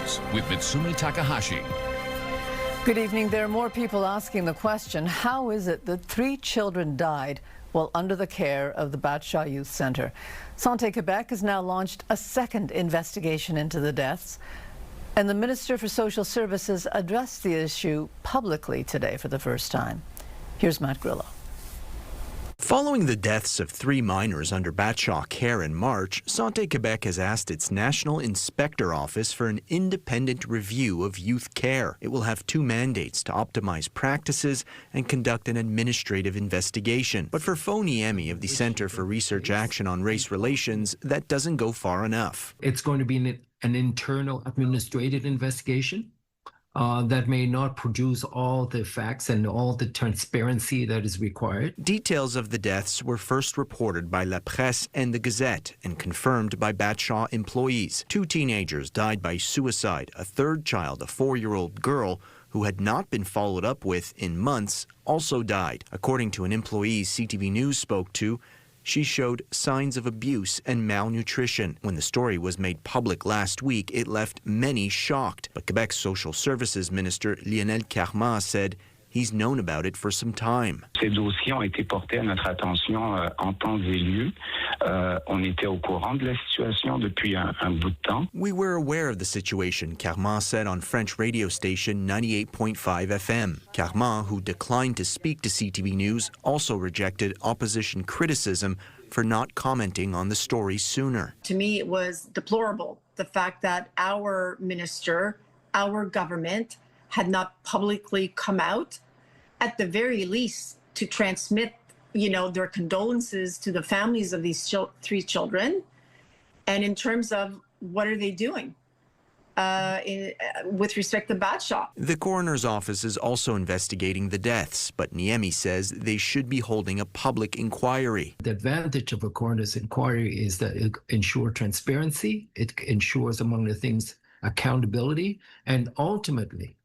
News with Mitsumi Takahashi. Good evening. There are more people asking the question, how is it that 3 children died while under the care of the Batshaw Youth Centre? Santé Quebec has now launched a second investigation into the deaths, and the Minister for Social Services addressed the issue publicly today for the first time. Here's Matt Grillo. Following the deaths of 3 minors under Batshaw care in March, Santé Quebec has asked its National Inspector Office for an independent review of youth care. It will have 2 mandates: to optimize practices and conduct an administrative investigation. But for Phony Emmy of the Centre for Research Action on Race Relations, that doesn't go far enough. It's going to be an internal administrative investigation that may not produce all the facts and all the transparency that is required. Details of the deaths were first reported by La Presse and the Gazette and confirmed by Batshaw employees. 2 teenagers died by suicide. A 3rd child, a 4-year-old girl, who had not been followed up with in months, also died. According to an employee CTV News spoke to, she showed signs of abuse and malnutrition. When the story was made public last week, it left many shocked. But Quebec's Social Services Minister Lionel Carman said he's known about it for some time. Ces dossiers ont été portés à notre attention en temps et lieu. On était au courant de la situation depuis un bout de temps. We were aware of the situation, Carman said on French radio station 98.5 FM. Carman, who declined to speak to CTV News, also rejected opposition criticism for not commenting on the story sooner. To me, it was deplorable, the fact that our minister, our government, had not publicly come out, at the very least, to transmit, their condolences to the families of these 3 children. And in terms of what are they doing with respect to Batshaw. The coroner's office is also investigating the deaths, but Niemi says they should be holding a public inquiry. The advantage of a coroner's inquiry is that it ensures transparency, it ensures, among the things, accountability, and ultimately,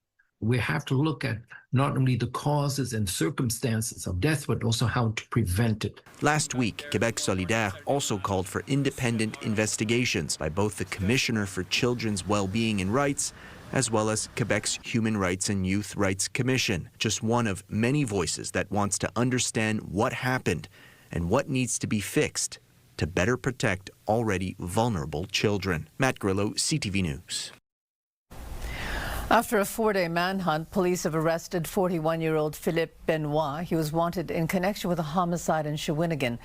we have to look at not only the causes and circumstances of death, but also how to prevent it. Last week, Québec Solidaire also called for independent investigations by both the Commissioner for Children's Well-being and Rights, as well as Quebec's Human Rights and Youth Rights Commission, just one of many voices that wants to understand what happened and what needs to be fixed to better protect already vulnerable children. Matt Grillo, CTV News. After a 4-day manhunt, police have arrested 41-year-old Philippe Benoit. He was wanted in connection with a homicide in Shawinigan.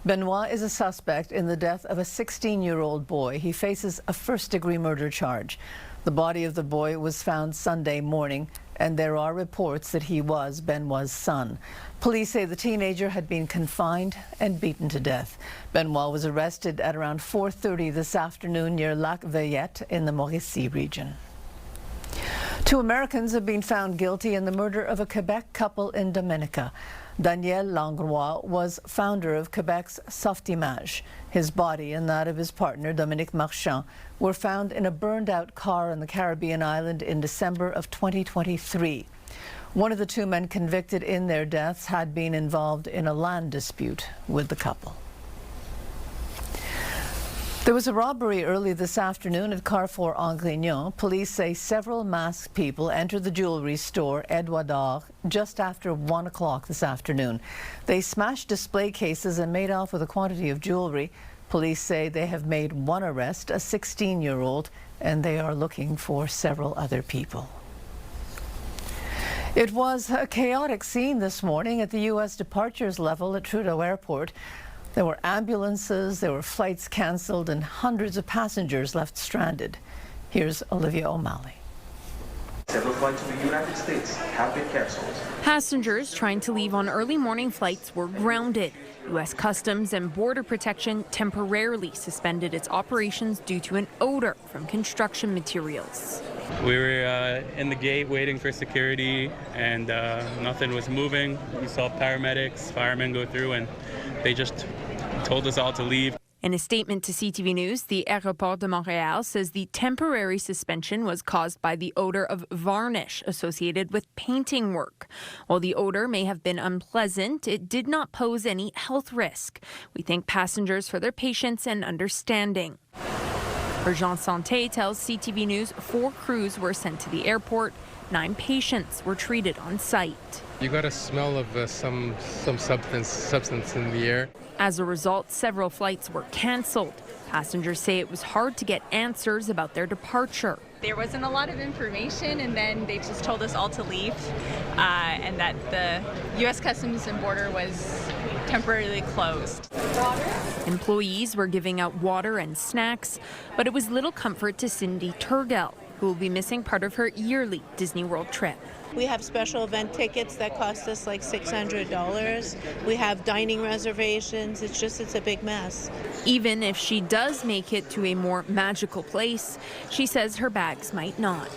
Benoit is a suspect in the death of a 16-year-old boy. He faces a first-degree murder charge. The body of the boy was found Sunday morning, and there are reports that he was Benoit's son. Police say the teenager had been confined and beaten to death. Benoit was arrested at around 4:30 this afternoon near Lac Veillette in the Mauricie region. 2 Americans have been found guilty in the murder of a Quebec couple in Dominica. Daniel Langlois was founder of Quebec's Softimage. His body and that of his partner, Dominique Marchand, were found in a burned-out car on the Caribbean island in December of 2023. One of the 2 men convicted in their deaths had been involved in a land dispute with the couple. There was a robbery early this afternoon at Carrefour Angrignon. Police say several masked people entered the jewelry store Edouard d'Or just after 1 o'clock this afternoon. They smashed display cases and made off with a quantity of jewelry. Police say they have made 1 arrest, a 16-year-old, and they are looking for several other people. It was a chaotic scene this morning at the U.S. departures level at Trudeau Airport. There were ambulances, there were flights cancelled, and hundreds of passengers left stranded. Here's Olivia O'Malley. Several flights to the United States have been cancelled. Passengers trying to leave on early morning flights were grounded. U.S. Customs and Border Protection temporarily suspended its operations due to an odor from construction materials. We were in the gate waiting for security, and nothing was moving. We saw paramedics, firemen go through, and they just told us all to leave. In a statement to CTV News, the Aéroport de Montréal says the temporary suspension was caused by the odor of varnish associated with painting work. While the odor may have been unpleasant, it did not pose any health risk. We thank passengers for their patience and understanding. Jean Santé tells CTV News 4 crews were sent to the airport. 9 patients were treated on site. You got a smell of some substance in the air. As a result, several flights were canceled. Passengers say it was hard to get answers about their departure. There wasn't a lot of information, and then they just told us all to leave, and that the U.S. Customs and Border was temporarily closed. Employees were giving out water and snacks, but it was little comfort to Cindy Turgel, who will be missing part of her yearly Disney World trip. We have special event tickets that cost us like $600. We have dining reservations. It's a big mess. Even if she does make it to a more magical place, she says her bags might not.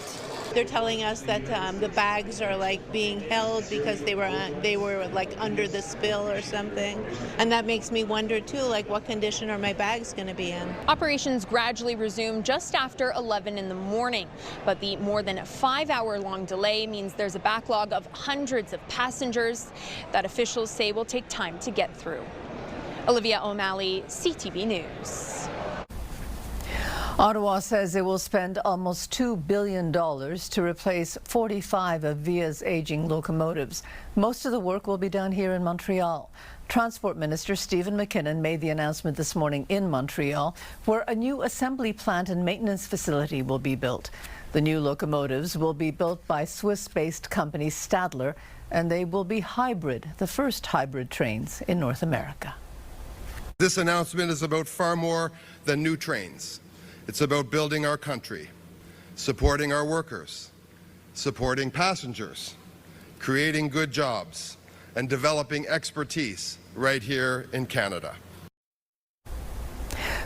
They're telling us that the bags are like being held because they were like under the spill or something. And that makes me wonder too, like what condition are my bags going to be in? Operations gradually resumed just after 11 in the morning, but the more than 5-hour-long delay means there's a backlog of hundreds of passengers that officials say will take time to get through. Olivia O'Malley, CTV News. Ottawa says it will spend almost $2 billion to replace 45 of VIA's aging locomotives. Most of the work will be done here in Montreal. Transport Minister Stephen McKinnon made the announcement this morning in Montreal, where a new assembly plant and maintenance facility will be built. The new locomotives will be built by Swiss-based company Stadler, and they will be hybrid, the first hybrid trains in North America. This announcement is about far more than new trains. It's about building our country, supporting our workers, supporting passengers, creating good jobs, and developing expertise right here in Canada.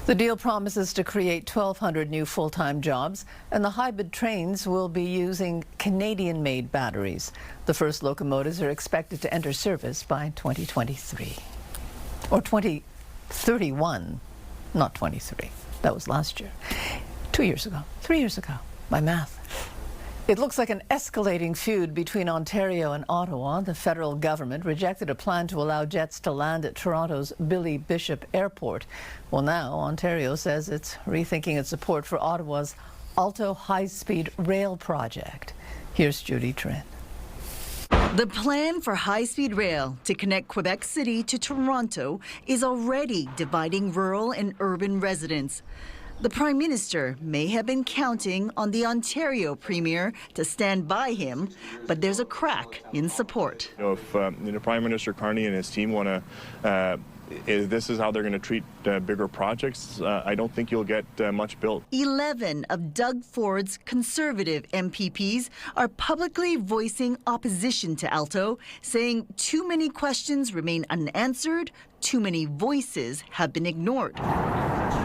The deal promises to create 1,200 new full-time jobs, and the hybrid trains will be using Canadian-made batteries. The first locomotives are expected to enter service by 2023. Or 2031, not 23. That was last year. 2 years ago. 3 years ago. My math. It looks like an escalating feud between Ontario and Ottawa. The federal government rejected a plan to allow jets to land at Toronto's Billy Bishop Airport. Well, now Ontario says it's rethinking its support for Ottawa's Alto high-speed rail project. Here's Judy Trin. The plan for high-speed rail to connect Quebec City to Toronto is already dividing rural and urban residents. The Prime Minister may have been counting on the Ontario Premier to stand by him, but there's a crack in support. If Prime Minister Carney and his team want to this is how they're going to treat bigger projects, I don't think you'll get much built. 11 of Doug Ford's Conservative MPPs are publicly voicing opposition to Alto, saying too many questions remain unanswered, too many voices have been ignored.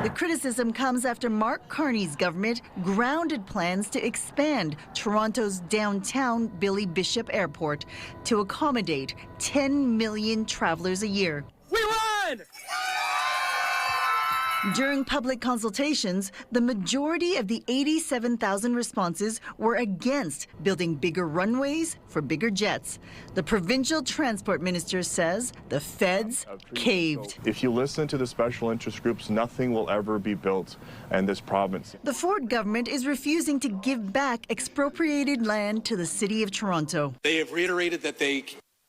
The criticism comes after Mark Carney's government grounded plans to expand Toronto's downtown Billy Bishop Airport to accommodate 10 million travelers a year. We won! During public consultations, the majority of the 87,000 responses were against building bigger runways for bigger jets. The provincial transport minister says the feds caved. If you listen to the special interest groups, nothing will ever be built in this province. The Ford government is refusing to give back expropriated land to the City of Toronto. They have reiterated that they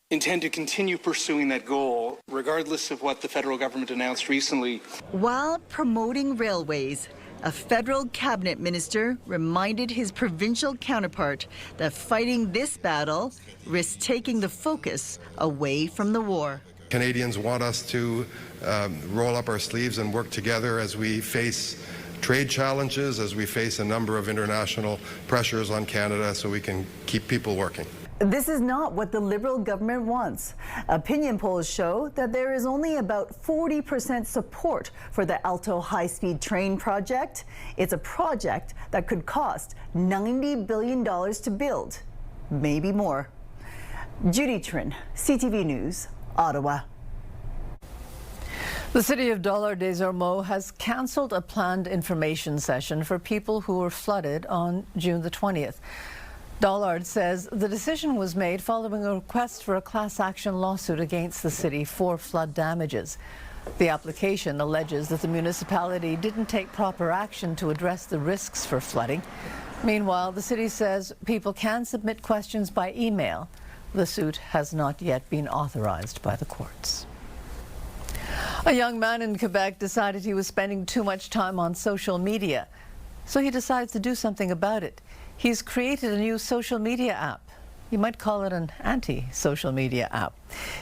intend to continue pursuing that goal, regardless of what the federal government announced recently. While promoting railways, a federal cabinet minister reminded his provincial counterpart that fighting this battle risks taking the focus away from the war. Canadians want us to roll up our sleeves and work together as we face trade challenges, as we face a number of international pressures on Canada, so we can keep people working. This is not what the Liberal government wants. Opinion polls show that there is only about 40% support for the Alto high-speed train project. It's a project that could cost $90 billion to build, maybe more. Judy Trin, CTV News, Ottawa. The city of Dollard-des-Ormeaux has cancelled a planned information session for people who were flooded on June the 20th. Dollard says the decision was made following a request for a class action lawsuit against the city for flood damages. The application alleges that the municipality didn't take proper action to address the risks for flooding. Meanwhile, the city says people can submit questions by email. The suit has not yet been authorized by the courts. A young man in Quebec decided he was spending too much time on social media, so he decides to do something about it. He's created a new social media app. You might call it an anti-social media app.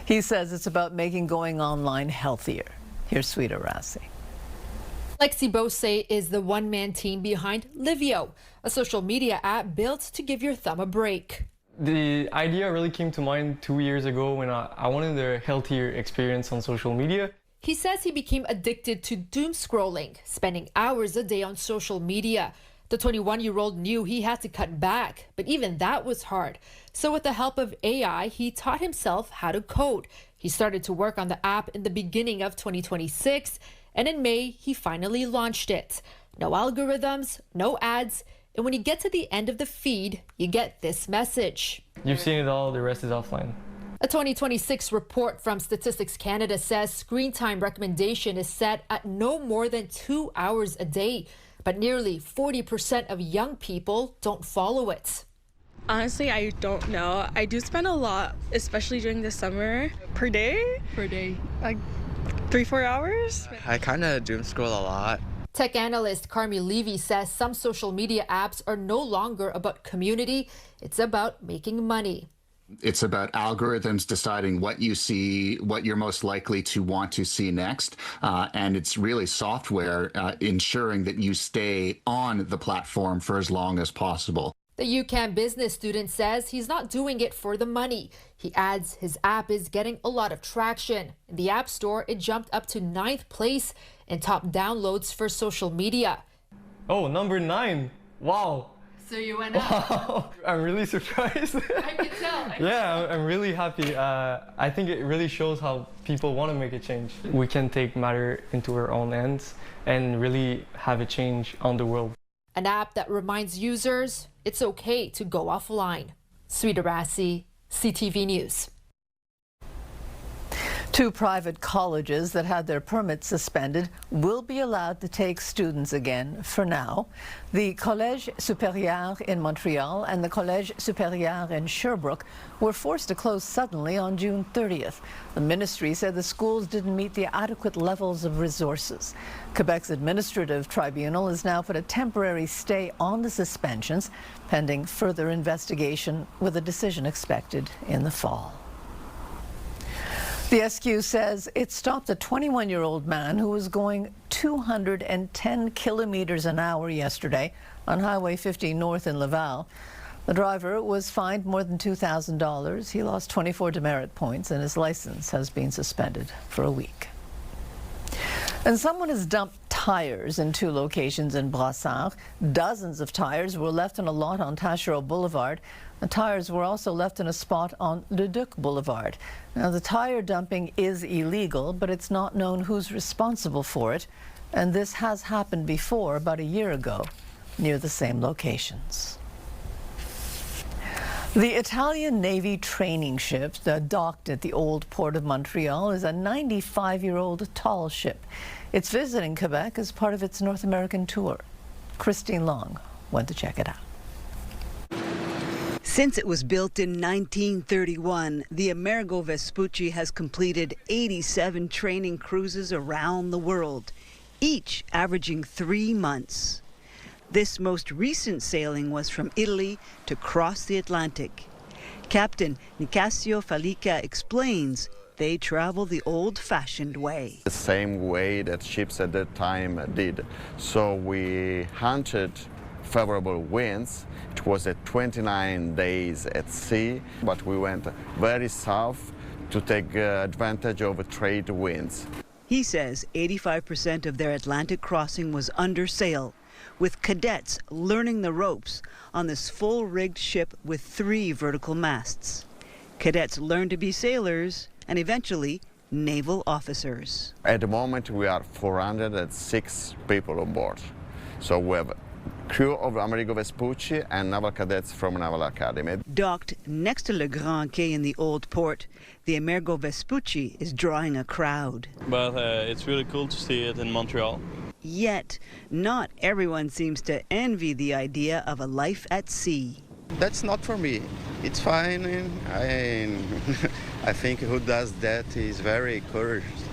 He says it's about making going online healthier. Here's Sweeta Rassi. Lexi Bose is the one-man team behind Livio, a social media app built to give your thumb a break. The idea really came to mind 2 years ago when I wanted a healthier experience on social media. He says he became addicted to doom scrolling, spending hours a day on social media. The 21-year-old knew he had to cut back, but even that was hard. So with the help of AI, he taught himself how to code. He started to work on the app in the beginning of 2026, and in May, he finally launched it. No algorithms, no ads, and when you get to the end of the feed, you get this message. You've seen it all, the rest is offline. A 2026 report from Statistics Canada says screen time recommendation is set at no more than 2 hours a day. But nearly 40% of young people don't follow it. Honestly, I don't know. I do spend a lot, especially during the summer. Per day? Per day. Like 3-4 hours? I kind of doom scroll a lot. Tech analyst Carmi Levy says some social media apps are no longer about community. It's about making money. It's about algorithms deciding what you see, what you're most likely to want to see next. And it's really software ensuring that you stay on the platform for as long as possible. The UQAM business student says he's not doing it for the money. He adds his app is getting a lot of traction. In the App Store, it jumped up to 9th place in top downloads for social media. Oh, number 9. Wow. So you went up. Wow. I'm really surprised. I can tell. Yeah, I'm really happy. I think it really shows how people want to make a change. We can take matter into our own hands and really have a change on the world. An app that reminds users it's okay to go offline. Sweeta Rassi, CTV News. 2 private colleges that had their permits suspended will be allowed to take students again for now. The Collège Supérieur in Montreal and the Collège Supérieur in Sherbrooke were forced to close suddenly on June 30th. The ministry said the schools didn't meet the adequate levels of resources. Quebec's administrative tribunal has now put a temporary stay on the suspensions, pending further investigation, with a decision expected in the fall. The SQ says it stopped a 21-year-old man who was going 210 kilometers an hour yesterday on Highway 50 North in Laval. The driver was fined more than $2,000. He lost 24 demerit points and his license has been suspended for a week. And someone has dumped tires in 2 locations in Brossard. Dozens of tires were left on a lot on Taschereau Boulevard. The tires were also left in a spot on Le Duc Boulevard. Now, the tire dumping is illegal, but it's not known who's responsible for it. And this has happened before, about a year ago, near the same locations. The Italian Navy training ship that docked at the old port of Montreal is a 95-year-old tall ship. It's visiting Quebec as part of its North American tour. Christine Long went to check it out. Since it was built in 1931, the Amerigo Vespucci has completed 87 training cruises around the world, each averaging 3 months. This most recent sailing was from Italy to cross the Atlantic. Captain Nicasio Falica explains they travel the old-fashioned way. The same way that ships at that time did. So we hunted favorable winds. It was at 29 days at sea, but we went very south to take advantage of trade winds. He says 85% of their Atlantic crossing was under sail, with cadets learning the ropes on this full-rigged ship with 3 vertical masts. Cadets learn to be sailors and eventually naval officers. At the moment we are 406 people on board. So we have crew of Amerigo Vespucci and naval cadets from Naval Academy. Docked next to Le Grand Quai in the Old Port, the Amerigo Vespucci is drawing a crowd. But it's really cool to see it in Montreal. Yet, not everyone seems to envy the idea of a life at sea. That's not for me. It's fine. I think who does that is very courageous,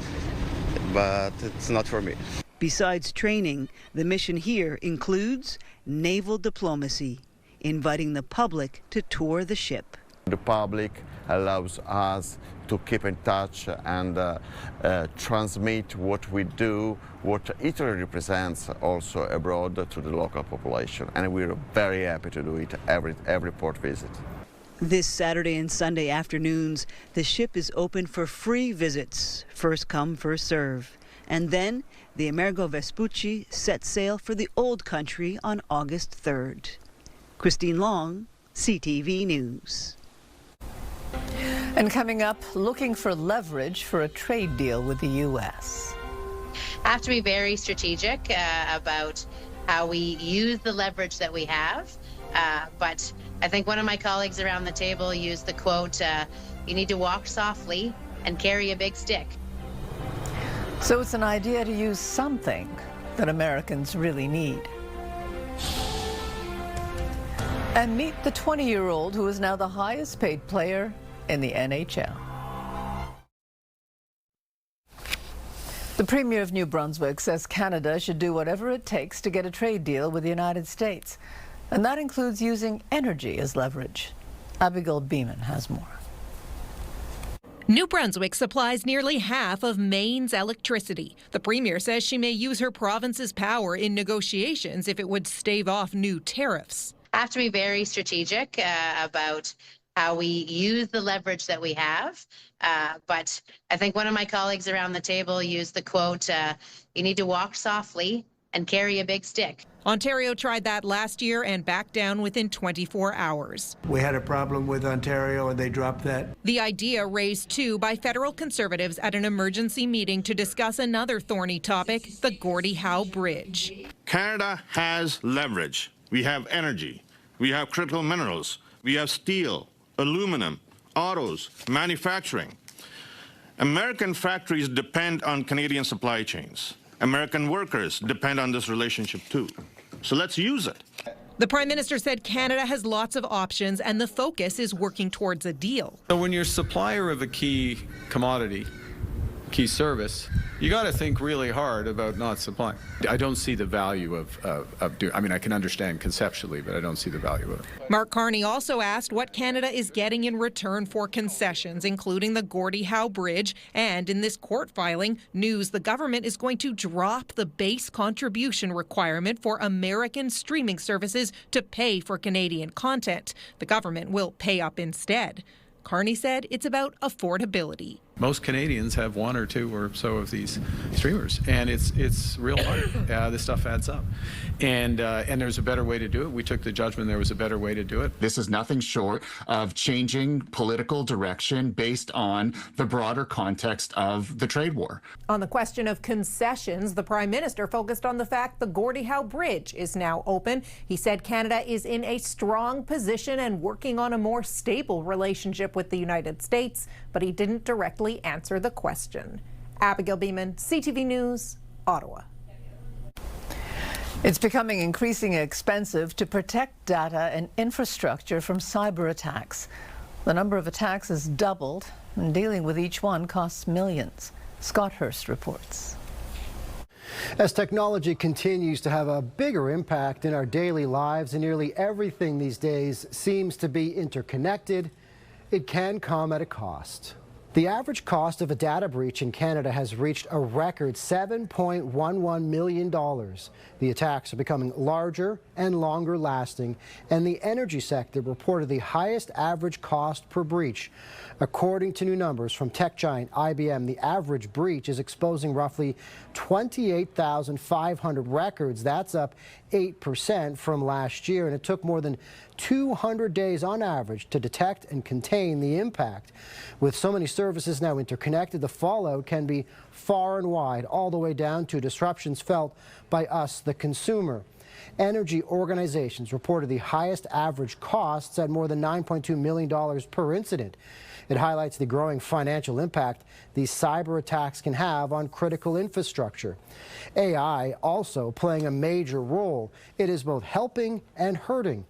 but it's not for me. Besides training, the mission here includes naval diplomacy, inviting the public to tour the ship. The public allows us to keep in touch and transmit what we do, what Italy represents also abroad to the local population. And we're very happy to do it every port visit. This Saturday and Sunday afternoons, the ship is open for free visits, first come, first serve. And then the Amerigo Vespucci sets sail for the Old Country on August 3rd. Christine Long, CTV News. And coming up, looking for leverage for a trade deal with the U.S. Have to be very strategic about how we use the leverage that we have. But I think one of my colleagues around the table used the quote, you need to walk softly and carry a big stick. So it's an idea to use something that Americans really need. And meet the 20-year-old who is now the highest paid player in the NHL. The Premier of New Brunswick says Canada should do whatever it takes to get a trade deal with the United States. And that includes using energy as leverage. Abigail Beeman has more. New Brunswick supplies nearly half of Maine's electricity. The Premier says she may use her province's power in negotiations if it would stave off new tariffs. Have to be very strategic about how we use the leverage that we have. But I think one of my colleagues around the table used the quote, you need to walk softly and carry a big stick. Ontario tried that last year and backed down within 24 hours. We had a problem with Ontario and they dropped that. The idea raised too by federal Conservatives at an emergency meeting to discuss another thorny topic, the Gordie Howe Bridge. Canada has leverage. We have energy. We have critical minerals. We have steel, aluminum, autos, manufacturing. American factories depend on Canadian supply chains. American workers depend on this relationship too. So let's use it. The Prime Minister said Canada has lots of options and the focus is working towards a deal. So when you're supplier of a key commodity, key service, you got to think really hard about not supplying. I don't see the value of doing. I mean, I can understand conceptually, but I don't see the value of it. Mark Carney also asked what Canada is getting in return for concessions, including the Gordie Howe Bridge. And in this court filing, news the government is going to drop the base contribution requirement for American streaming services to pay for Canadian content. The government will pay up instead. Carney said it's about affordability. Most Canadians have one or two or so of these streamers, and it's real money. This stuff adds up, and there's a better way to do it. We took the judgment there was a better way to do it. This is nothing short of changing political direction based on the broader context of the trade war. On the question of concessions, the Prime Minister focused on the fact the Gordie Howe Bridge is now open. He said Canada is in a strong position and working on a more stable relationship with the United States, but he didn't directly answer the question. Abigail Beeman, CTV News, Ottawa. It's becoming increasingly expensive to protect data and infrastructure from cyber attacks. The number of attacks has doubled, and dealing with each one costs millions. Scott Hurst reports. As technology continues to have a bigger impact in our daily lives, and nearly everything these days seems to be interconnected, it can come at a cost. The average cost of a data breach in Canada has reached a record $7.11 million. The attacks are becoming larger and longer lasting, and the energy sector reported the highest average cost per breach. According to new numbers from tech giant IBM, the average breach is exposing roughly 28,500 records. That's up 8% from last year, and it took more than 200 days on average to detect and contain the impact. With so many services now interconnected, the fallout can be far and wide, all the way down to disruptions felt by us, the consumer. Energy organizations reported the highest average costs at more than $9.2 million per incident. It highlights the growing financial impact these cyber attacks can have on critical infrastructure. AI also playing a major role. It is both helping and hurting.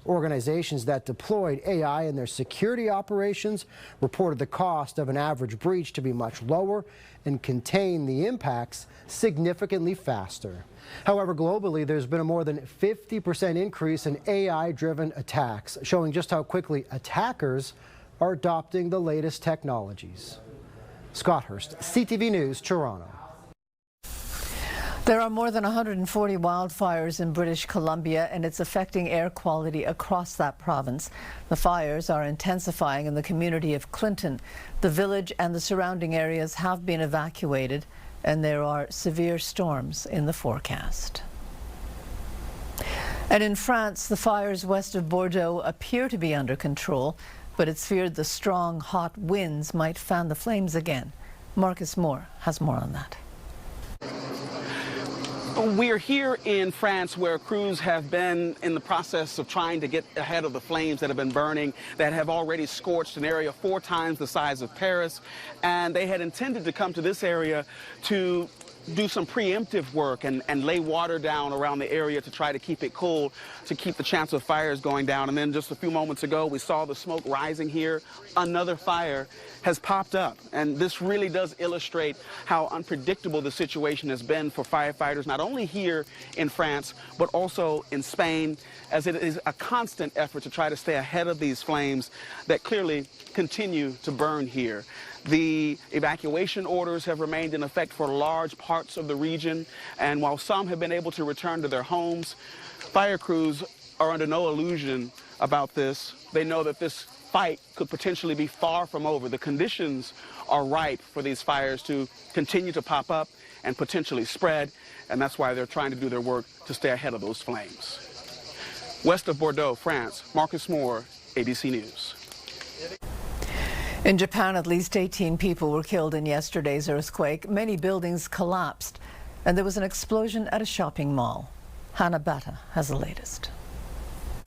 Organizations that deployed AI in their security operations reported the cost of an average breach to be much lower and contain the impacts significantly faster. However, globally, there's been a more than 50% increase in AI-driven attacks, showing just how quickly attackers are adopting the latest technologies. Scott Hurst, CTV News, Toronto. There are more than 140 wildfires in British Columbia, and it's affecting air quality across that province. The fires are intensifying in the community of Clinton. The village and the surrounding areas have been evacuated, and there are severe storms in the forecast. And in France, the fires west of Bordeaux appear to be under control, but it's feared the strong, hot winds might fan the flames again. Marcus Moore has more on that. We're here in France, where crews have been in the process of trying to get ahead of the flames that have been burning, that have already scorched an area 4 times the size of Paris. And they had intended to come to this area to do some preemptive work and lay water down around the area to try to keep it cool, to keep the chance of fires going down. And then just a few moments ago, we saw the smoke rising here. Another fire has popped up. And this really does illustrate how unpredictable the situation has been for firefighters, not only here in France, but also in Spain, as it is a constant effort to try to stay ahead of these flames that clearly continue to burn here. The evacuation orders have remained in effect for large parts of the region, and while some have been able to return to their homes, fire crews are under no illusion about this. They know that this fight could potentially be far from over. The conditions are ripe for these fires to continue to pop up and potentially spread, and that's why they're trying to do their work to stay ahead of those flames. West of Bordeaux, France, Marcus Moore, ABC News. In Japan, at least 18 people were killed in yesterday's earthquake. Many buildings collapsed, and there was an explosion at a shopping mall. Hannah Batta has the latest.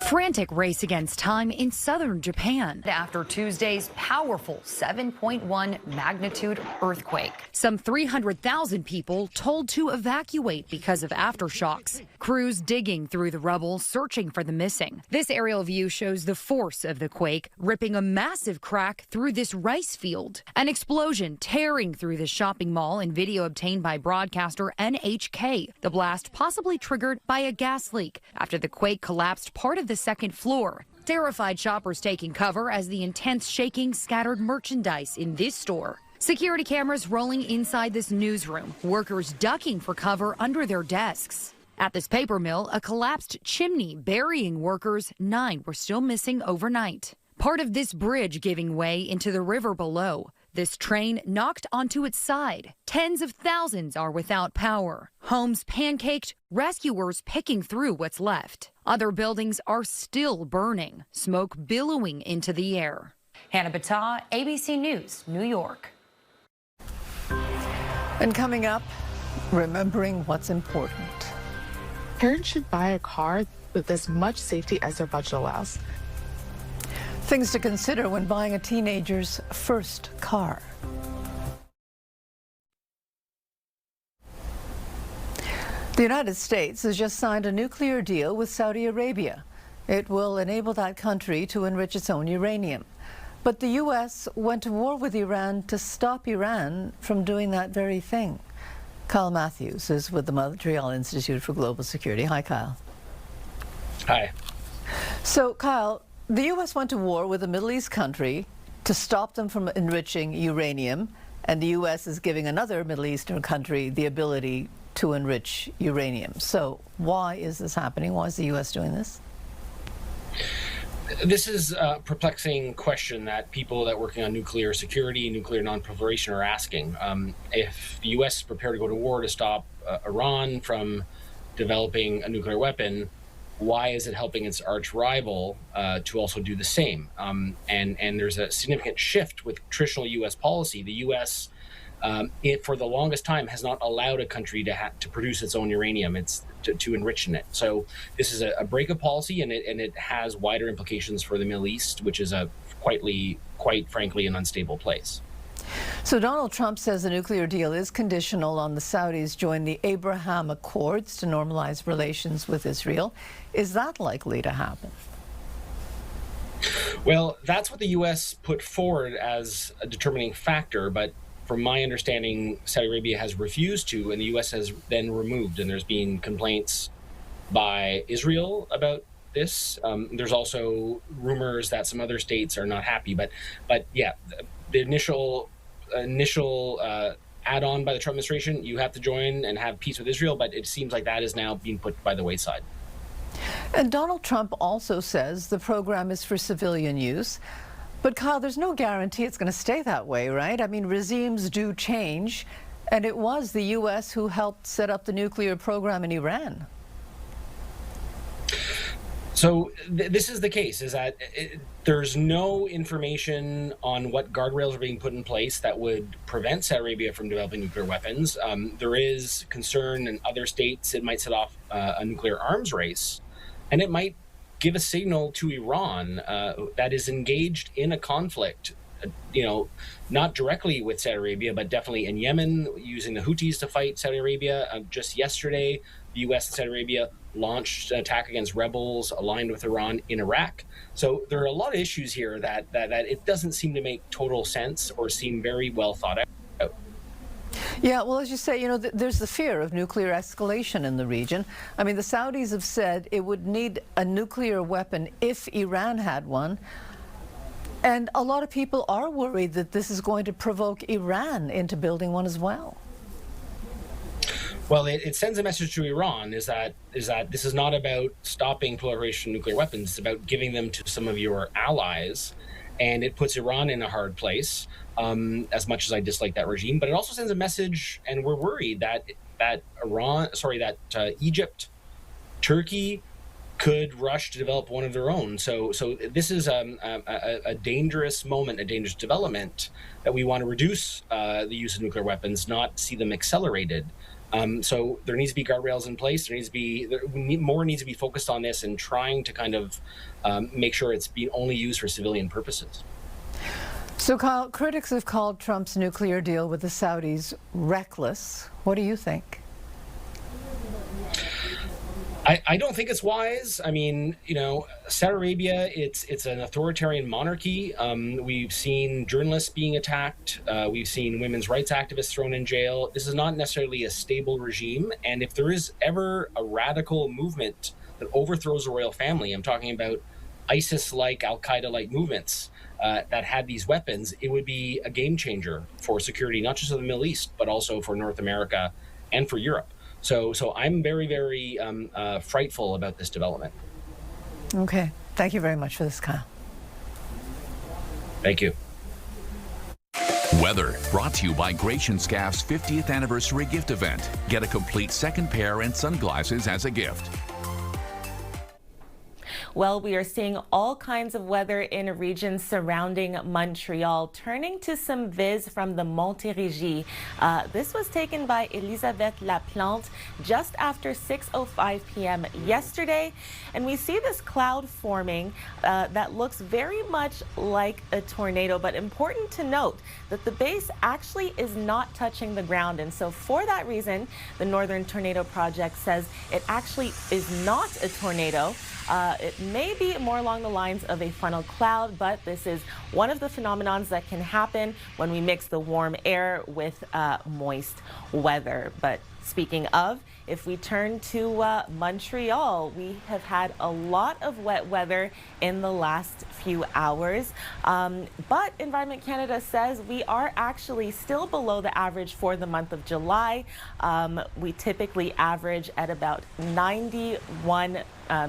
Frantic race against time in southern Japan after Tuesday's powerful 7.1 magnitude earthquake. Some 300,000 people told to evacuate because of aftershocks. Crews digging through the rubble, searching for the missing. This aerial view shows the force of the quake, ripping a massive crack through this rice field. An explosion tearing through the shopping mall in video obtained by broadcaster NHK. The blast possibly triggered by a gas leak after the quake collapsed part of the second floor. Terrified shoppers taking cover as the intense shaking scattered merchandise in this store. Security cameras rolling inside this newsroom, workers ducking for cover under their desks. At this paper mill, a collapsed chimney burying workers. 9 were still missing overnight. Part of this bridge giving way into the river below. This train knocked onto its side. Tens of thousands are without power. Homes pancaked, rescuers picking through what's left. Other buildings are still burning, smoke billowing into the air. Hannah Batshaw, ABC News, New York. And coming up, remembering what's important. Parents should buy a car with as much safety as their budget allows. Things to consider when buying a teenager's first car. The United States has just signed a nuclear deal with Saudi Arabia. It will enable that country to enrich its own uranium. But the U.S. went to war with Iran to stop Iran from doing that very thing. Kyle Matthews is with the Montreal Institute for Global Security. Hi, Kyle. Hi. So, Kyle, the U.S. went to war with a Middle East country to stop them from enriching uranium, and the U.S. is giving another Middle Eastern country the ability to enrich uranium. So why is this happening? Why is the U.S. doing this? This is a perplexing question that people that are working on nuclear security, nuclear non-proliferation are asking. If the U.S. is prepared to go to war to stop Iran from developing a nuclear weapon, why is it helping its arch rival to also do the same? And there's a significant shift with traditional U.S. policy. The U.S. it for the longest time has not allowed a country to produce its own uranium. It's to enrich in it. So this is a break of policy, and it has wider implications for the Middle East, which is quite frankly an unstable place. So Donald Trump says the nuclear deal is conditional on the Saudis join the Abraham Accords to normalize relations with Israel. Is that likely to happen? Well, that's what the U.S. put forward as a determining factor, but from my understanding, Saudi Arabia has refused to, and the U.S. has then removed, and there's been complaints by Israel about this. There's also rumors that some other states are not happy, but yeah, the initial add-on by the Trump administration, you have to join and have peace with Israel, but it seems like that is now being put by the wayside. And Donald Trump also says the program is for civilian use. But Kyle, there's no guarantee it's going to stay that way, right? I mean, regimes do change, and it was the U.S. who helped set up the nuclear program in Iran. So this is the case, is that there's no information on what guardrails are being put in place that would prevent Saudi Arabia from developing nuclear weapons. There is concern in other states it might set off a nuclear arms race, and it might give a signal to Iran that is engaged in a conflict, not directly with Saudi Arabia, but definitely in Yemen, using the Houthis to fight Saudi Arabia. Just yesterday, the U.S. and Saudi Arabia launched an attack against rebels aligned with Iran in Iraq. So there are a lot of issues here that it doesn't seem to make total sense or seem very well thought out. Yeah, well, as you say, there's the fear of nuclear escalation in the region. I mean, the Saudis have said it would need a nuclear weapon if Iran had one. And a lot of people are worried that this is going to provoke Iran into building one as well. Well, it sends a message to Iran is that this is not about stopping proliferation of nuclear weapons. It's about giving them to some of your allies, and it puts Iran in a hard place. As much as I dislike that regime, but it also sends a message, and we're worried that Egypt, Turkey could rush to develop one of their own. So this is a dangerous moment, a dangerous development that we want to reduce the use of nuclear weapons, not see them accelerated. So there needs to be guardrails in place. More needs to be focused on this and trying to kind of make sure it's being only used for civilian purposes. So, Kyle, critics have called Trump's nuclear deal with the Saudis reckless. What do you think? I don't think it's wise. I mean, Saudi Arabia, it's an authoritarian monarchy. We've seen journalists being attacked. We've seen women's rights activists thrown in jail. This is not necessarily a stable regime. And if there is ever a radical movement that overthrows the royal family, I'm talking about ISIS-like, Al-Qaeda-like movements that had these weapons, it would be a game changer for security, not just of the Middle East, but also for North America and for Europe. So I'm very, very frightful about this development. Okay. Thank you very much for this, Kyle. Thank you. Weather brought to you by Gratian Scaff's 50th anniversary gift event. Get a complete second pair and sunglasses as a gift. Well, we are seeing all kinds of weather in regions surrounding Montreal. Turning to some viz from the Montérégie. This was taken by Elisabeth Laplante just after 6:05 p.m. yesterday. And we see this cloud forming that looks very much like a tornado, but important to note that the base actually is not touching the ground. And so for that reason, the Northern Tornado Project says it actually is not a tornado. It may be more along the lines of a funnel cloud, but this is one of the phenomenons that can happen when we mix the warm air with moist weather. But speaking of, if we turn to Montreal, we have had a lot of wet weather in the last few hours. But Environment Canada says we are actually still below the average for the month of July. We typically average at about 91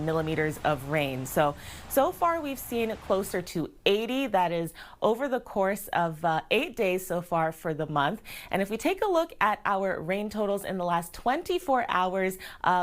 millimeters of rain. So far we've seen closer to 80. That is over the course of 8 days so far for the month. And if we take a look at our rain totals in the the last 24 hours,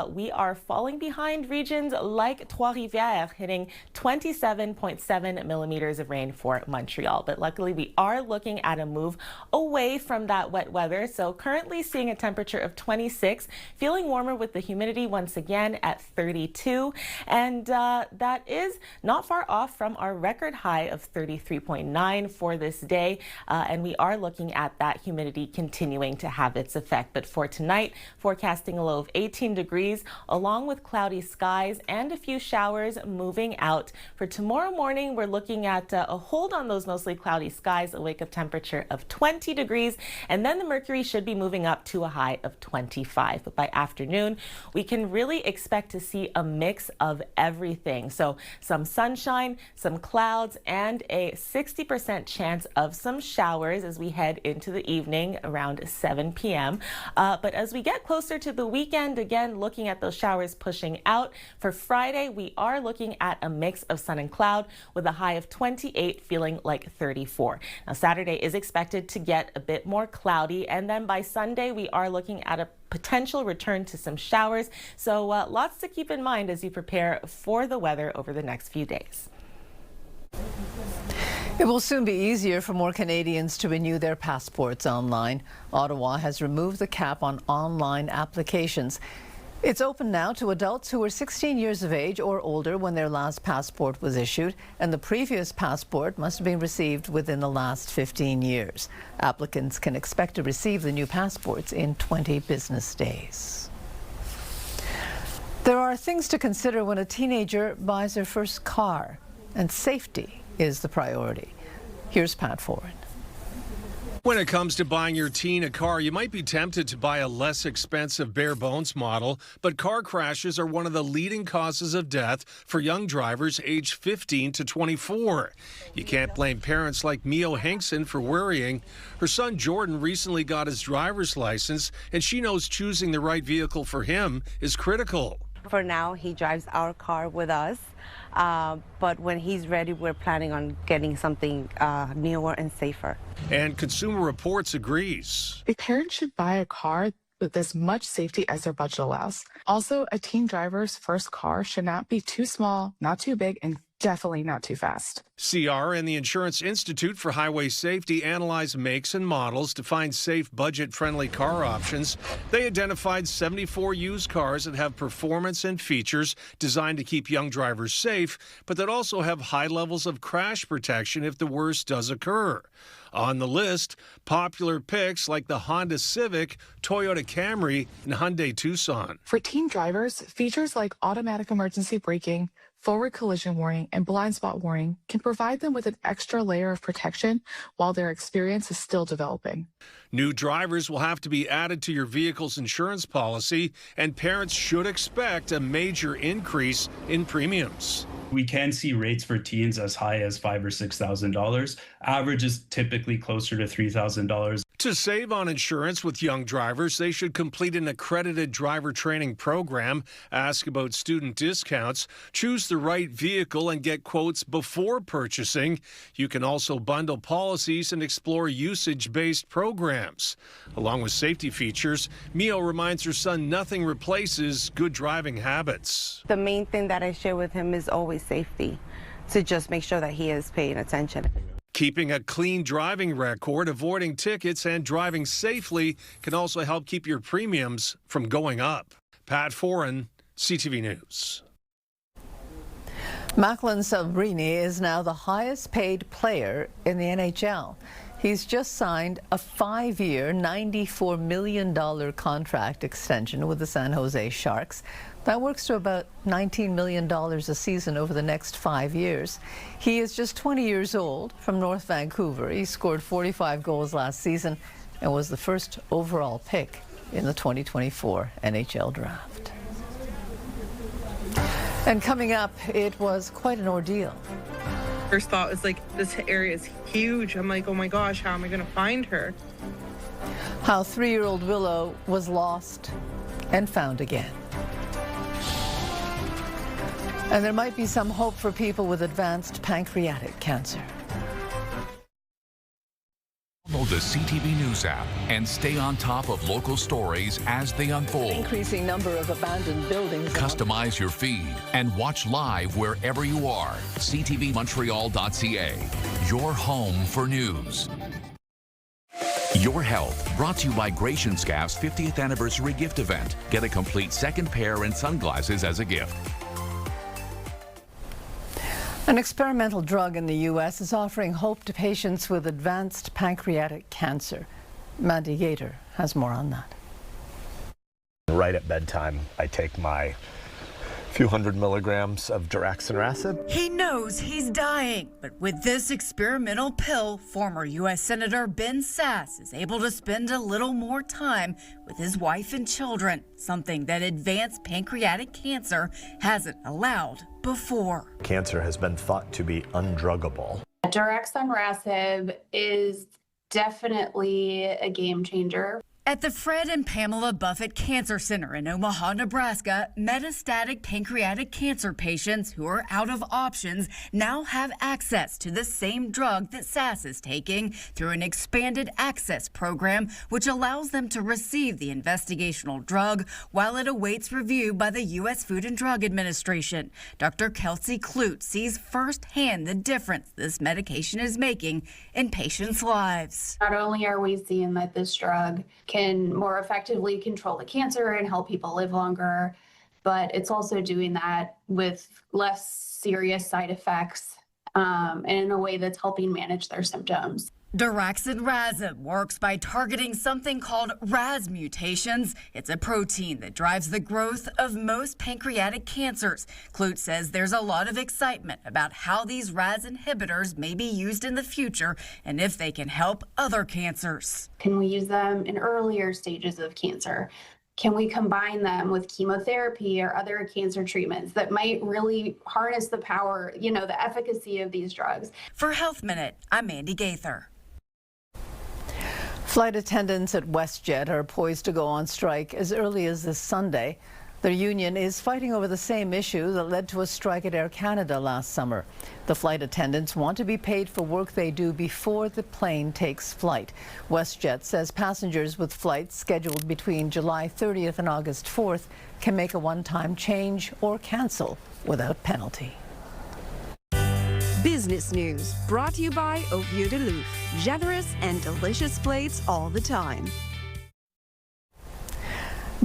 we are falling behind regions like Trois-Rivières, hitting 27.7 millimeters of rain for Montreal. But luckily, we are looking at a move away from that wet weather. So currently seeing a temperature of 26, feeling warmer with the humidity once again at 32. And that is not far off from our record high of 33.9 for this day. And we are looking at that humidity continuing to have its effect. But for tonight, forecasting a low of 18 degrees along with cloudy skies and a few showers moving out. For tomorrow morning, we're looking at a hold on those mostly cloudy skies, a wake-up temperature of 20 degrees, and then the mercury should be moving up to a high of 25. But by afternoon, we can really expect to see a mix of everything. So some sunshine, some clouds, and a 60% chance of some showers as we head into the evening around 7 p.m. But as we get closer to the weekend, again, looking at those showers pushing out. For Friday, we are looking at a mix of sun and cloud with a high of 28, feeling like 34. Now, Saturday is expected to get a bit more cloudy, and then by Sunday, we are looking at a potential return to some showers. So lots to keep in mind as you prepare for the weather over the next few days. It will soon be easier for more Canadians to renew their passports online. Ottawa has removed the cap on online applications. It's open now to adults who were 16 years of age or older when their last passport was issued, and the previous passport must have been received within the last 15 years. Applicants can expect to receive the new passports in 20 business days. There are things to consider when a teenager buys their first car, and safety is the priority. Here's Pat Foran. When it comes to buying your teen a car, you might be tempted to buy a less expensive bare bones model, but car crashes are one of the leading causes of death for young drivers aged 15 to 24. You can't blame parents like Mio Hankson for worrying. Her son Jordan recently got his driver's license, and she knows choosing the right vehicle for him is critical. For now, he drives our car with us, but when he's ready, we're planning on getting something newer and safer. And Consumer Reports agrees. A parent should buy a car with as much safety as their budget allows. Also, a teen driver's first car should not be too small, not too big, and definitely not too fast. CR and the Insurance Institute for Highway Safety analyzed makes and models to find safe, budget-friendly car options. They identified 74 used cars that have performance and features designed to keep young drivers safe, but that also have high levels of crash protection if the worst does occur. On the list, popular picks like the Honda Civic, Toyota Camry, and Hyundai Tucson. For teen drivers, features like automatic emergency braking, forward collision warning, and blind spot warning can provide them with an extra layer of protection while their experience is still developing. New drivers will have to be added to your vehicle's insurance policy, and parents should expect a major increase in premiums. We can see rates for teens as high as $5,000 or $6,000. Average is typically closer to $3,000. To save on insurance with young drivers, they should complete an accredited driver training program, ask about student discounts, choose the right vehicle, and get quotes before purchasing. You can also bundle policies and explore usage-based programs. Along with safety features, Mio reminds her son nothing replaces good driving habits. The main thing that I share with him is always safety, to just make sure that he is paying attention. Keeping a clean driving record, avoiding tickets, and driving safely can also help keep your premiums from going up. Pat Foran, CTV News. Macklin Celebrini is now the highest paid player in the NHL. He's just signed a 5-year, $94 million contract extension with the San Jose Sharks. That works to about $19 million a season over the next 5 years. He is just 20 years old, from North Vancouver. He scored 45 goals last season and was the first overall pick in the 2024 NHL draft. And coming up, it was quite an ordeal. First thought was like, this area is huge. I'm like, oh my gosh, how am I going to find her? How 3-year-old Willow was lost and found again. And there might be some hope for people with advanced pancreatic cancer. the CTV News app and stay on top of local stories as they unfold. Increasing number of abandoned buildings. Customize your feed and watch live wherever you are. CTVMontreal.ca, your home for news. Your Health, brought to you by Gratian Scaff's 50th anniversary gift event. Get a complete second pair and sunglasses as a gift. An experimental drug in the U.S. is offering hope to patients with advanced pancreatic cancer. Mandy Gator has more on that. Right at bedtime, I take my few hundred milligrams of daraxonrasib. He knows he's dying, but with this experimental pill, former U.S. Senator Ben Sasse is able to spend a little more time with his wife and children, something that advanced pancreatic cancer hasn't allowed before. Cancer has been thought to be undruggable. Daraxonrasib is definitely a game changer. At the Fred and Pamela Buffett Cancer Center in Omaha, Nebraska, metastatic pancreatic cancer patients who are out of options now have access to the same drug that Sasse is taking through an expanded access program, which allows them to receive the investigational drug while it awaits review by the U.S. Food and Drug Administration. Dr. Kelsey Clute sees firsthand the difference this medication is making in patients' lives. Not only are we seeing that this drug can more effectively control the cancer and help people live longer, but it's also doing that with less serious side effects and in a way that's helping manage their symptoms. Daraxonrasib works by targeting something called RAS mutations. It's a protein that drives the growth of most pancreatic cancers. Clute says there's a lot of excitement about how these RAS inhibitors may be used in the future and if they can help other cancers. Can we use them in earlier stages of cancer? Can we combine them with chemotherapy or other cancer treatments that might really harness the power, the efficacy of these drugs? For Health Minute, I'm Mandy Gaither. Flight attendants at WestJet are poised to go on strike as early as this Sunday. Their union is fighting over the same issue that led to a strike at Air Canada last summer. The flight attendants want to be paid for work they do before the plane takes flight. WestJet says passengers with flights scheduled between July 30th and August 4th can make a one-time change or cancel without penalty. Business news brought to you by Au Vieux de Louf. Generous and delicious plates all the time.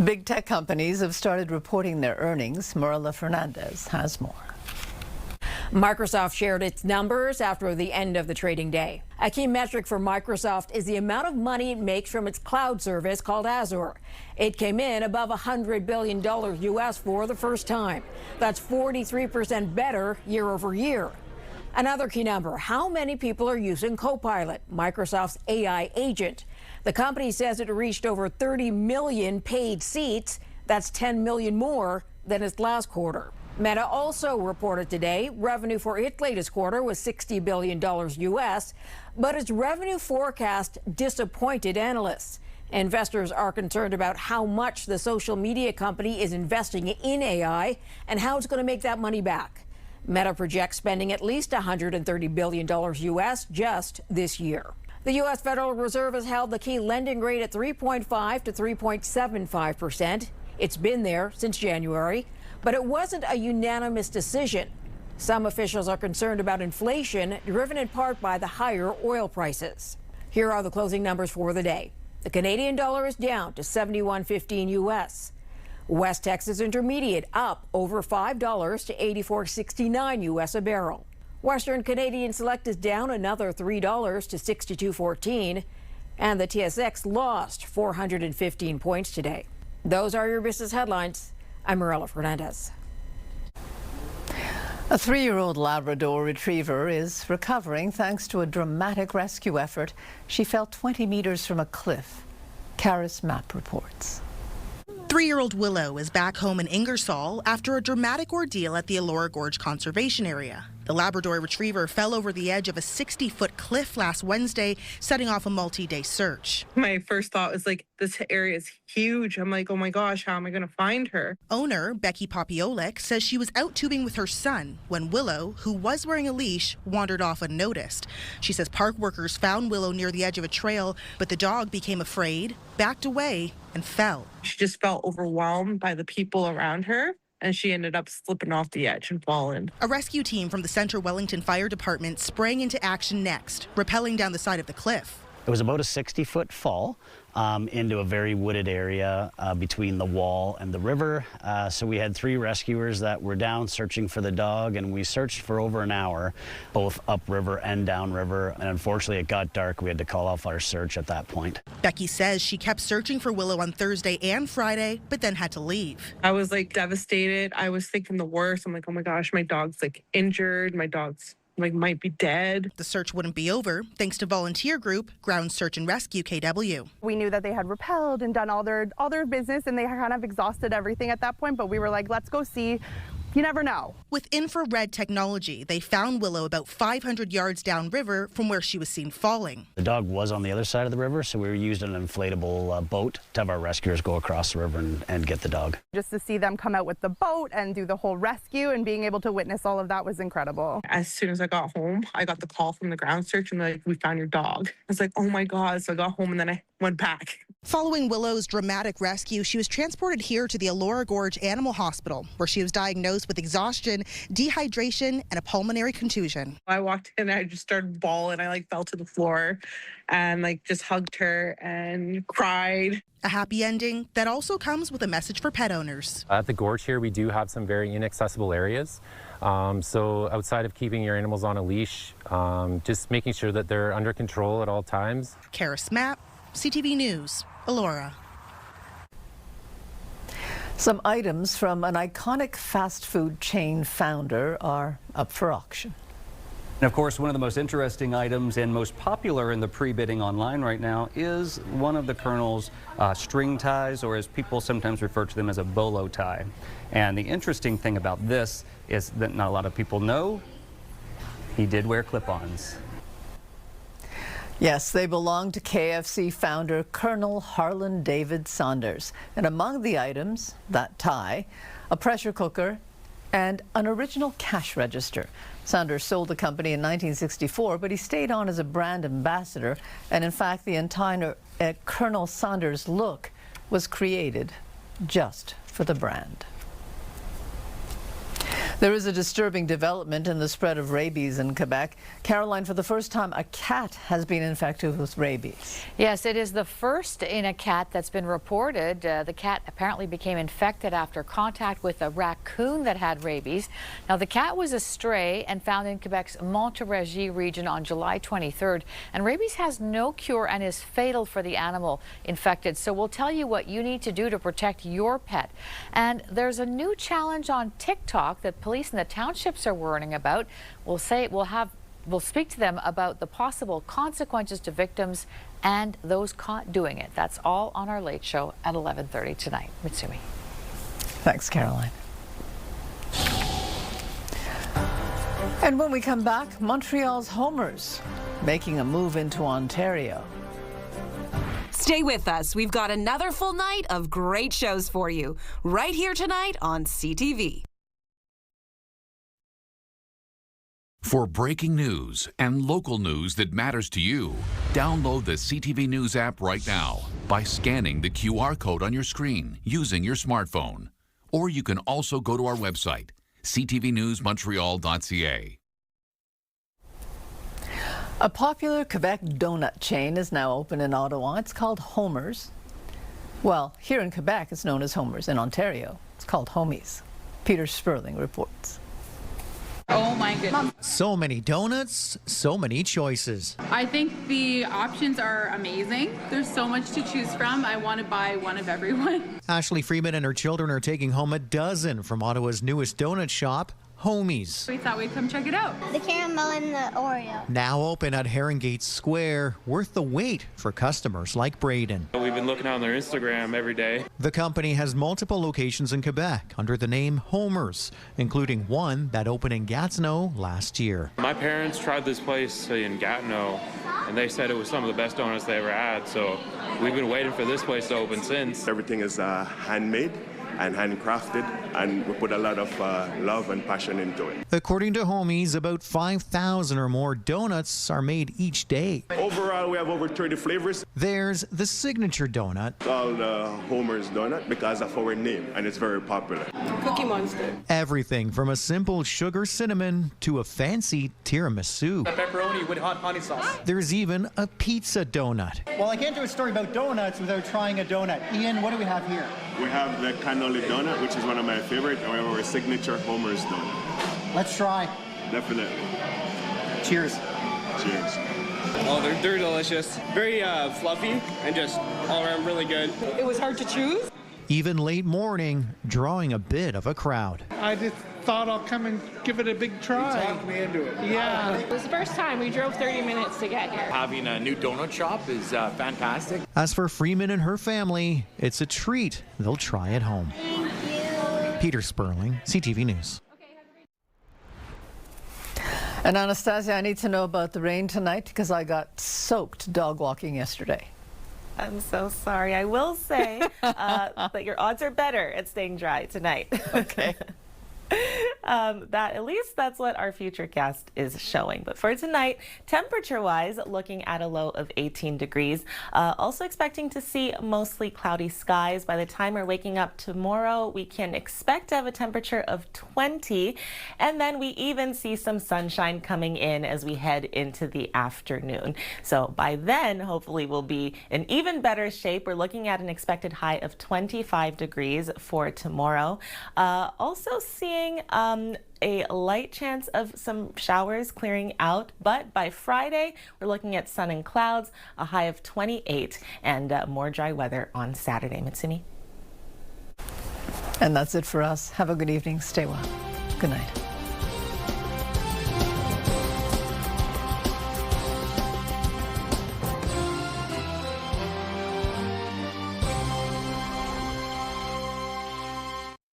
Big tech companies have started reporting their earnings. Marilla Fernandez has more. Microsoft shared its numbers after the end of the trading day. A key metric for Microsoft is the amount of money it makes from its cloud service called Azure. It came in above $100 billion US for the first time. That's 43% better year over year. Another key number, how many people are using Copilot, Microsoft's AI agent? The company says it reached over 30 million paid seats. That's 10 million more than its last quarter. Meta also reported today revenue for its latest quarter was $60 billion US, but its revenue forecast disappointed analysts. Investors are concerned about how much the social media company is investing in AI and how it's going to make that money back. Meta projects spending at least $130 billion US just this year. The U.S. Federal Reserve has held the key lending rate at 3.5 to 3.75%. It's been there since January, but it wasn't a unanimous decision. Some officials are concerned about inflation, driven in part by the higher oil prices. Here are the closing numbers for the day. The Canadian dollar is down to 71.15 U.S. West Texas Intermediate up over $5 to 84.69 U.S. a barrel. Western Canadian Select is down another $3 to 62.14, and the TSX lost 415 points today. Those are your business headlines. I'm Marilla Fernandez. A 3-year-old Labrador retriever is recovering thanks to a dramatic rescue effort. She fell 20 meters from a cliff. Karis Mapp reports. 3-year-old Willow is back home in Ingersoll after a dramatic ordeal at the Elora Gorge Conservation Area. The Labrador Retriever fell over the edge of a 60-foot cliff last Wednesday, setting off a multi-day search. My first thought was like, this area is huge. I'm like, oh my gosh, how am I going to find her? Owner Becky Popiolek says she was out tubing with her son when Willow, who was wearing a leash, wandered off unnoticed. She says park workers found Willow near the edge of a trail, but the dog became afraid, backed away, and fell. She just felt overwhelmed by the people around her, and she ended up slipping off the edge and falling. A rescue team from the Central Wellington Fire Department sprang into action next, rappelling down the side of the cliff. It was about a 60-foot fall into a very wooded area between the wall and the river. So we had 3 rescuers that were down searching for the dog, and we searched for over an hour, both upriver and downriver. And unfortunately, it got dark. We had to call off our search at that point. Becky says she kept searching for Willow on Thursday and Friday, but then had to leave. I was like devastated. I was thinking the worst. I'm like, oh my gosh, my dog's like injured. My dog's might be dead. The search wouldn't be over thanks to volunteer group Ground Search and Rescue KW. We knew that they had rappelled and done all their business, and they kind of exhausted everything at that point, but we were like, let's go see. You never know. With infrared technology, they found Willow about 500 yards downriver from where she was seen falling. The dog was on the other side of the river, so we used an inflatable boat to have our rescuers go across the river and get the dog. Just to see them come out with the boat and do the whole rescue and being able to witness all of that was incredible. As soon as I got home, I got the call from the ground search and like, we found your dog. I was like, oh my God. So I got home and then I went back. Following Willow's dramatic rescue, she was transported here to the Elora Gorge Animal Hospital, where she was diagnosed with exhaustion, dehydration, and a pulmonary contusion. I walked in and I just started bawling. I fell to the floor and just hugged her and cried. A happy ending that also comes with a message for pet owners. At the gorge here, we do have some very inaccessible areas. So outside of keeping your animals on a leash, just making sure that they're under control at all times. Kara Smapp, CTV News, Elora. Some items from an iconic fast food chain founder are up for auction. And of course, one of the most interesting items and most popular in the pre-bidding online right now is one of the Colonel's string ties, or as people sometimes refer to them as a bolo tie. And the interesting thing about this is that not a lot of people know he did wear clip-ons. Yes, they belong to KFC founder Colonel Harlan David Saunders. And among the items, that tie, a pressure cooker, and an original cash register. Saunders sold the company in 1964, but he stayed on as a brand ambassador. And in fact, the entire Colonel Saunders look was created just for the brand. There is a disturbing development in the spread of rabies in Quebec. Caroline, for the first time, a cat has been infected with rabies. Yes, it is the first in a cat that's been reported. The cat apparently became infected after contact with a raccoon that had rabies. Now, the cat was a stray and found in Quebec's Montérégie region on July 23rd. And rabies has no cure and is fatal for the animal infected. So we'll tell you what you need to do to protect your pet. And there's a new challenge on TikTok that police in the townships are worrying about. We'll speak to them about the possible consequences to victims and those caught doing it. That's all on our late show at 11:30 tonight. Mitsumi. Thanks, Caroline. And when we come back, Montreal's Homers making a move into Ontario. Stay with us. We've got another full night of great shows for you right here tonight on CTV. For breaking news and local news that matters to you, download the CTV News app right now by scanning the QR code on your screen using your smartphone. Or you can also go to our website, ctvnewsmontreal.ca. A popular Quebec donut chain is now open in Ottawa. It's called Homers. Well, here in Quebec, it's known as Homers. In Ontario, it's called Homies. Peter Sperling reports. Oh my goodness. So many donuts, so many choices. I think the options are amazing. There's so much to choose from. I want to buy one of everyone. Ashley Freeman and her children are taking home a dozen from Ottawa's newest donut shop, Homies. We thought we'd come check it out. The caramel and the Oreo. Now open at Herringate Square, worth the wait for customers like Braden. We've been looking on their Instagram every day. The company has multiple locations in Quebec under the name Homers, including one that opened in Gatineau last year. My parents tried this place in Gatineau, and they said it was some of the best donuts they ever had, so we've been waiting for this place to open since. Everything is handmade and handcrafted, and we put a lot of love and passion into it. According to Homies, about 5,000 or more donuts are made each day. Overall, we have over 30 flavors. There's the signature donut. It's called Homer's Donut because of our name, and it's very popular. Cookie Monster. Everything from a simple sugar cinnamon to a fancy tiramisu. The pepperoni with hot honey sauce. There's even a pizza donut. Well, I can't do a story about donuts without trying a donut. Ian, what do we have here? We have the cannoli donut, which is one of my favorite, and we have our signature Homer's donut. Let's try. Definitely. Cheers. Cheers. Oh, they're delicious. Very fluffy and just all around really good. It was hard to choose. Even late morning, drawing a bit of a crowd. I just thought I'll come and give it a big try. You talked me into it. Yeah. It was the first time. We drove 30 minutes to get here. Having a new donut shop is fantastic. As for Freeman and her family, it's a treat they'll try at home. Thank you. Peter Sperling, CTV News. And Anastasia, I need to know about the rain tonight because I got soaked dog walking yesterday. I'm so sorry. I will say that your odds are better at staying dry tonight. Okay. At least that's what our future cast is showing. But for tonight, temperature-wise, looking at a low of 18 degrees. Also expecting to see mostly cloudy skies. By the time we're waking up tomorrow, we can expect to have a temperature of 20. And then we even see some sunshine coming in as we head into the afternoon. So by then, hopefully we'll be in even better shape. We're looking at an expected high of 25 degrees for tomorrow. Also seeing a light chance of some showers clearing out, but by Friday we're looking at sun and clouds, a high of 28, and more dry weather on Saturday. Mitsumi. And that's it for us. Have a good evening. Stay well. Good night.